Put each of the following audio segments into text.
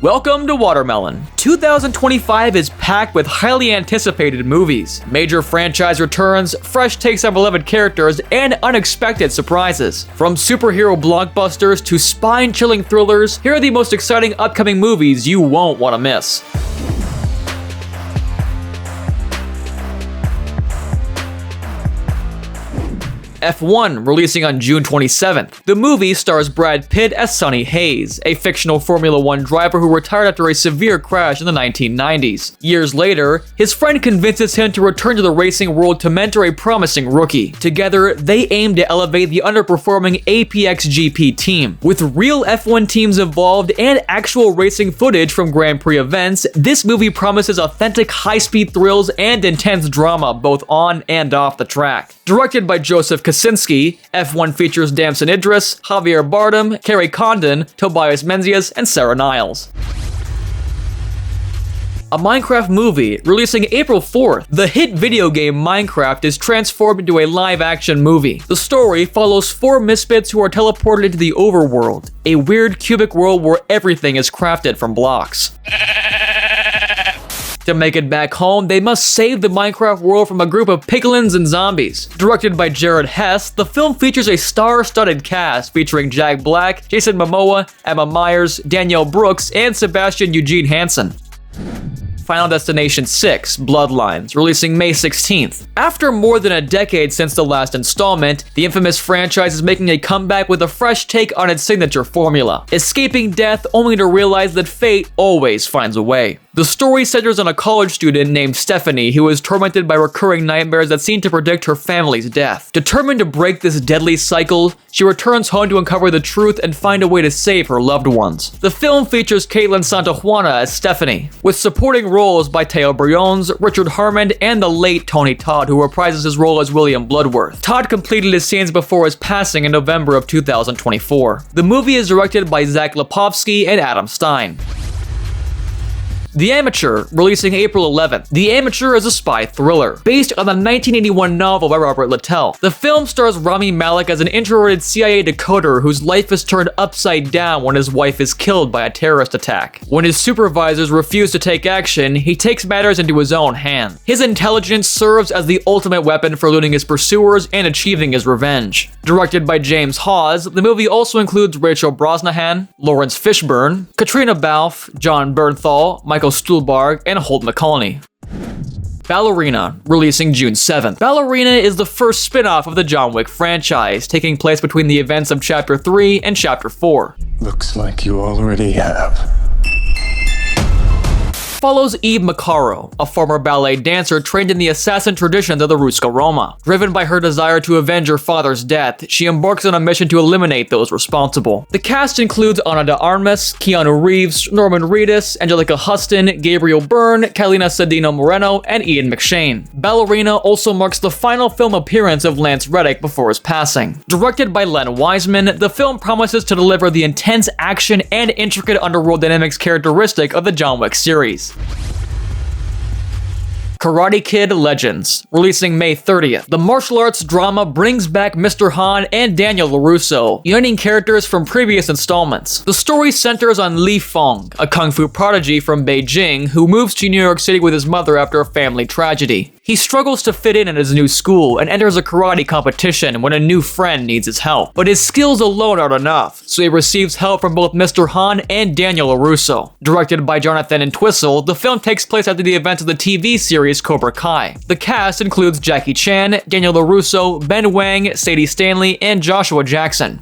Welcome to Watermelon. 2025 is packed with highly anticipated movies, major franchise returns, fresh takes on beloved characters, and unexpected surprises. From superhero blockbusters to spine-chilling thrillers, here are the most exciting upcoming movies you won't want to miss. F1, releasing on June 27th. The movie stars Brad Pitt as Sonny Hayes, a fictional Formula One driver who retired after a severe crash in the 1990s. Years later, his friend convinces him to return to the racing world to mentor a promising rookie. Together, they aim to elevate the underperforming APX GP team. With real F1 teams involved and actual racing footage from Grand Prix events, this movie promises authentic high-speed thrills and intense drama both on and off the track. Directed by Joseph Kosinski, F1 features Damson Idris, Javier Bardem, Kerry Condon, Tobias Menzies, and Sarah Niles. A Minecraft movie, releasing April 4th. The hit video game Minecraft is transformed into a live-action movie. The story follows four misfits who are teleported into the overworld, a weird cubic world where everything is crafted from blocks. To make it back home, they must save the Minecraft world from a group of piglins and zombies. Directed by Jared Hess, the film features a star-studded cast featuring Jack Black, Jason Momoa, Emma Myers, Danielle Brooks, and Sebastian Eugene Hansen. Final Destination 6: Bloodlines, releasing May 16th. After more than a decade since the last installment, the infamous franchise is making a comeback with a fresh take on its signature formula, escaping death only to realize that fate always finds a way. The story centers on a college student named Stephanie who is tormented by recurring nightmares that seem to predict her family's death. Determined to break this deadly cycle, she returns home to uncover the truth and find a way to save her loved ones. The film features Caitlin Santajuana as Stephanie, with supporting roles by Teo Briones, Richard Harmon, and the late Tony Todd, who reprises his role as William Bloodworth. Todd completed his scenes before his passing in November of 2024. The movie is directed by Zach Lipovsky and Adam Stein. The Amateur, releasing April 11th. The Amateur is a spy thriller, based on the 1981 novel by Robert Littell. The film stars Rami Malek as an introverted CIA decoder whose life is turned upside down when his wife is killed by a terrorist attack. When his supervisors refuse to take action, he takes matters into his own hands. His intelligence serves as the ultimate weapon for eluding his pursuers and achieving his revenge. Directed by James Hawes, the movie also includes Rachel Brosnahan, Lawrence Fishburne, Katrina Balfe, John Bernthal, Michael Stuhlbarg, and Holt McCallany. Ballerina, releasing June 7th. Ballerina is the first spin-off of the John Wick franchise, taking place between the events of Chapter 3 and Chapter 4. Looks like you already have. Follows Eve Macaro, a former ballet dancer trained in the assassin traditions of the Ruska Roma. Driven by her desire to avenge her father's death, she embarks on a mission to eliminate those responsible. The cast includes Ana de Armas, Keanu Reeves, Norman Reedus, Angelica Huston, Gabriel Byrne, Kalina Cedino Moreno, and Ian McShane. Ballerina also marks the final film appearance of Lance Reddick before his passing. Directed by Len Wiseman, the film promises to deliver the intense action and intricate underworld dynamics characteristic of the John Wick series. Karate Kid Legends, releasing May 30th. The martial arts drama brings back Mr. Han and Daniel LaRusso, uniting characters from previous installments. The story centers on Li Feng, a kung fu prodigy from Beijing who moves to New York City with his mother after a family tragedy. He struggles to fit in at his new school and enters a karate competition when a new friend needs his help. But his skills alone aren't enough, so he receives help from both Mr. Han and Daniel LaRusso. Directed by Jonathan Entwistle, the film takes place after the events of the TV series Cobra Kai. The cast includes Jackie Chan, Daniel LaRusso, Ben Wang, Sadie Stanley, and Joshua Jackson.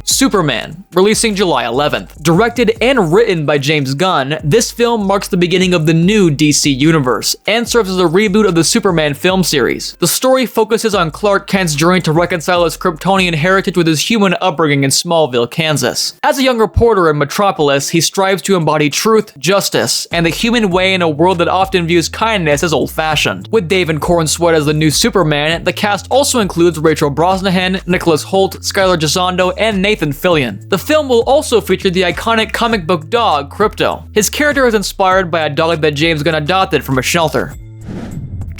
Superman, releasing July 11th. Directed and written by James Gunn, this film marks the beginning of the new DC universe and serves as a reboot of the Superman film series. The story focuses on Clark Kent's journey to reconcile his Kryptonian heritage with his human upbringing in Smallville, Kansas. As a young reporter in Metropolis, he strives to embody truth, justice, and the human way in a world that often views kindness as old-fashioned. With David Cornsweet as the new Superman, the cast also includes Rachel Brosnahan, Nicholas Hoult, Skylar Gisondo, and Nathan Fillion. The film will also feature the iconic comic book dog, Crypto. His character is inspired by a dog that James Gunn adopted from a shelter.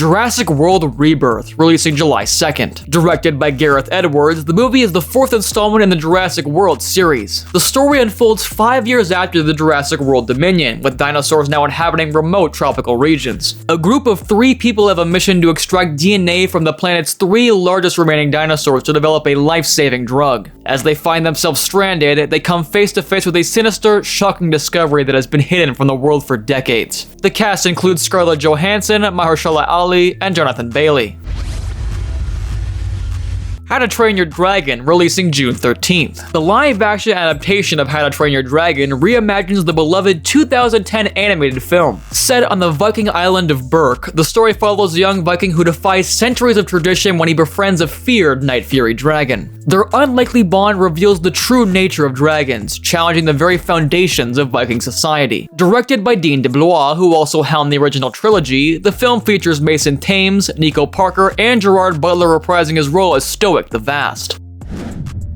Jurassic World Rebirth, releasing July 2nd. Directed by Gareth Edwards, the movie is the fourth installment in the Jurassic World series. The story unfolds 5 years after the Jurassic World Dominion, with dinosaurs now inhabiting remote tropical regions. A group of 3 people have a mission to extract DNA from the planet's 3 largest remaining dinosaurs to develop a life-saving drug. As they find themselves stranded, they come face to face with a sinister, shocking discovery that has been hidden from the world for decades. The cast includes Scarlett Johansson, Mahershala Ali, and Jonathan Bailey. How to Train Your Dragon, releasing June 13th. The live-action adaptation of How to Train Your Dragon reimagines the beloved 2010 animated film. Set on the Viking island of Berk, the story follows a young Viking who defies centuries of tradition when he befriends a feared Night Fury dragon. Their unlikely bond reveals the true nature of dragons, challenging the very foundations of Viking society. Directed by Dean DeBlois, who also helmed the original trilogy, the film features Mason Thames, Nico Parker, and Gerard Butler reprising his role as Stoic the Vast.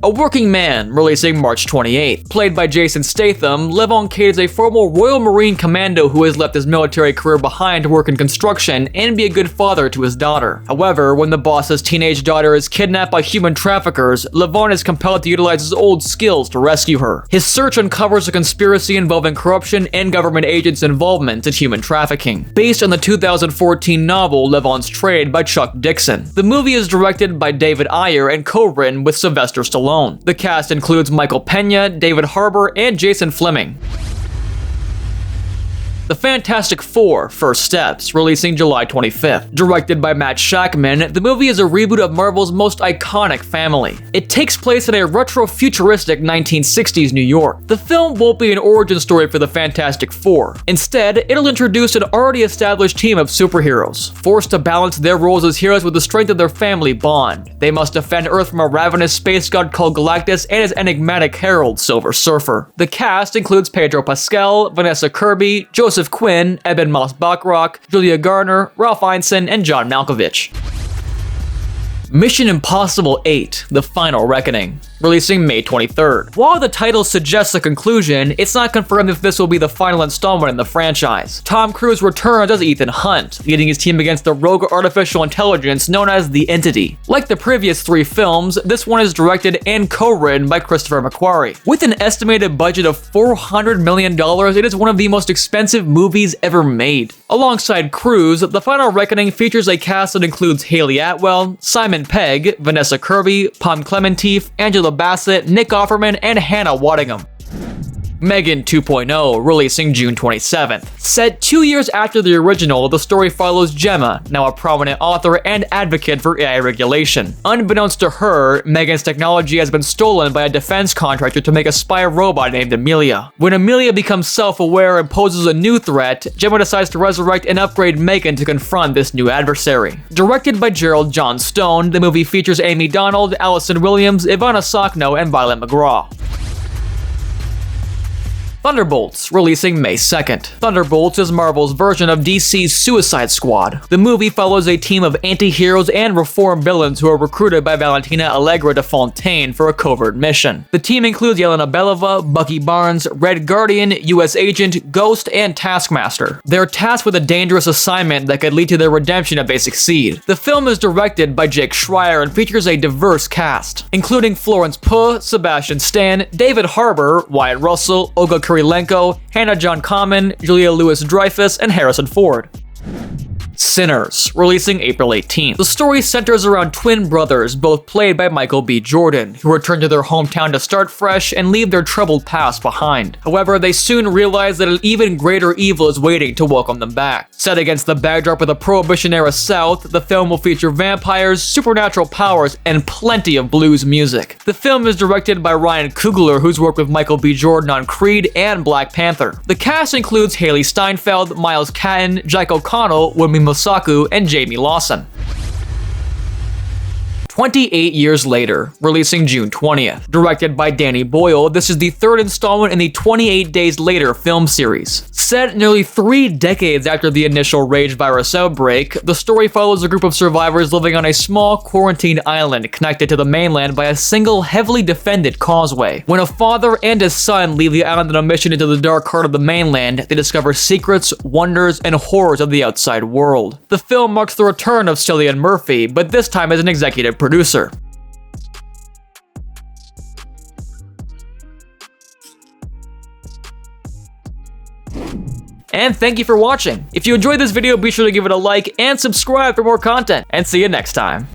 A Working Man, releasing March 28th. Played by Jason Statham, Levon Cade is a former Royal Marine commando who has left his military career behind to work in construction and be a good father to his daughter. However, when the boss's teenage daughter is kidnapped by human traffickers, Levon is compelled to utilize his old skills to rescue her. His search uncovers a conspiracy involving corruption and government agents' involvement in human trafficking. Based on the 2014 novel Levon's Trade by Chuck Dixon. The movie is directed by David Ayer and co-written with Sylvester Stallone. The cast includes Michael Pena, David Harbour, and Jason Fleming. The Fantastic Four: First Steps, releasing July 25th. Directed by Matt Shakman, the movie is a reboot of Marvel's most iconic family. It takes place in a retro-futuristic 1960s New York. The film won't be an origin story for the Fantastic Four. Instead, it'll introduce an already established team of superheroes, forced to balance their roles as heroes with the strength of their family bond. They must defend Earth from a ravenous space god called Galactus and his enigmatic herald, Silver Surfer. The cast includes Pedro Pascal, Vanessa Kirby, Joseph Quinn, Eben Moss-Bachrach, Julia Garner, Ralph Ineson, and John Malkovich. Mission Impossible 8: The Final Reckoning, releasing May 23rd. While the title suggests a conclusion, it's not confirmed if this will be the final installment in the franchise. Tom Cruise returns as Ethan Hunt, leading his team against the rogue artificial intelligence known as the Entity. Like the previous 3 films, this one is directed and co-written by Christopher McQuarrie. With an estimated budget of $400 million, it is one of the most expensive movies ever made. Alongside Cruise, The Final Reckoning features a cast that includes Haley Atwell, Simon Pegg, Vanessa Kirby, Pom Klementieff, Angela Bassett, Nick Offerman, and Hannah Waddingham. Megan 2.0, releasing June 27th. Set 2 years after the original, the story follows Gemma, now a prominent author and advocate for AI regulation. Unbeknownst to her, Megan's technology has been stolen by a defense contractor to make a spy robot named Amelia. When Amelia becomes self-aware and poses a new threat, Gemma decides to resurrect and upgrade Megan to confront this new adversary. Directed by Gerald John Stone, the movie features Amy Donald, Allison Williams, Ivana Sokno, and Violet McGraw. Thunderbolts, releasing May 2nd. Thunderbolts is Marvel's version of DC's Suicide Squad. The movie follows a team of anti-heroes and reform villains who are recruited by Valentina Allegra de Fontaine for a covert mission. The team includes Yelena Belova, Bucky Barnes, Red Guardian, US Agent, Ghost, and Taskmaster. They're tasked with a dangerous assignment that could lead to their redemption if they succeed. The film is directed by Jake Schreier and features a diverse cast, including Florence Pugh, Sebastian Stan, David Harbour, Wyatt Russell, Olga Kurylenko, Hannah John Kamen, Julia Louis-Dreyfus, and Harrison Ford. Sinners, releasing April 18th. The story centers around twin brothers, both played by Michael B. Jordan, who return to their hometown to start fresh and leave their troubled past behind. However, they soon realize that an even greater evil is waiting to welcome them back. Set against the backdrop of the Prohibition-era South, the film will feature vampires, supernatural powers, and plenty of blues music. The film is directed by Ryan Coogler, who's worked with Michael B. Jordan on Creed and Black Panther. The cast includes Haley Steinfeld, Miles Catton, Jake O'Connell, Wunmi Mosaku, and Jamie Lawson. 28 years later, releasing June 20th. Directed by Danny Boyle, this is the third installment in the 28 Days Later film series. Set nearly 3 decades after the initial rage virus outbreak, the story follows a group of survivors living on a small quarantined island connected to the mainland by a single heavily defended causeway. When a father and his son leave the island on a mission into the dark heart of the mainland, they discover secrets, wonders, and horrors of the outside world. The film marks the return of Cillian Murphy, but this time as an executive producer. And thank you for watching. If you enjoyed this video, be sure to give it a like and subscribe for more content, and see you next time.